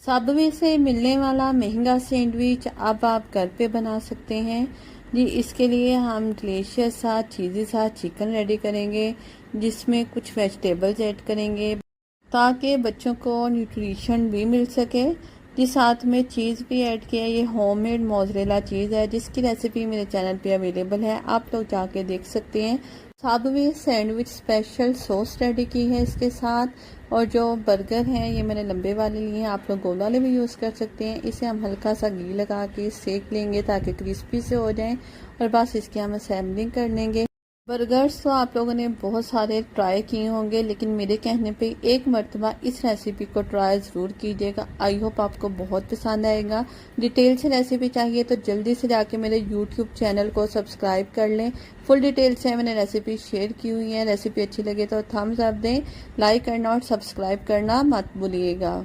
Subway से मिलने वाला महंगा सैंडविच अब आप घर पे बना सकते हैं जी। इसके लिए हम डिलीशियस सा चीज़ी सा चिकन रेडी करेंगे, जिसमें कुछ वेजिटेबल्स ऐड करेंगे ताकि बच्चों को न्यूट्रिशन भी मिल सके जी। साथ में चीज़ भी ऐड किया है। ये होममेड मोज़रेला चीज़ है, जिसकी रेसिपी मेरे चैनल पे अवेलेबल है, आप लोग जाके देख सकते हैं। Subway sandwich special sauce ready की है इसके साथ। और जो बर्गर हैं ये मैंने लंबे वाले लिए हैं, आप लोग गोल वाले भी यूज़ कर सकते हैं। इसे हम हल्का सा घी लगा के सेक लेंगे ताकि क्रिस्पी से हो जाएं, और बस इसकी हम असेंबलिंग कर लेंगे। बर्गर्स तो आप लोगों ने बहुत सारे ट्राई किए होंगे, लेकिन मेरे कहने पे एक मर्तबा इस रेसिपी को ट्राई ज़रूर कीजिएगा। आई होप आपको बहुत पसंद आएगा। डिटेल से रेसिपी चाहिए तो जल्दी से जाके मेरे यूट्यूब चैनल को सब्सक्राइब कर लें। फुल डिटेल से मैंने रेसिपी शेयर की हुई है। रेसिपी अच्छी लगे तो थम्स अप दें, लाइक करना और सब्सक्राइब करना मत भूलिएगा।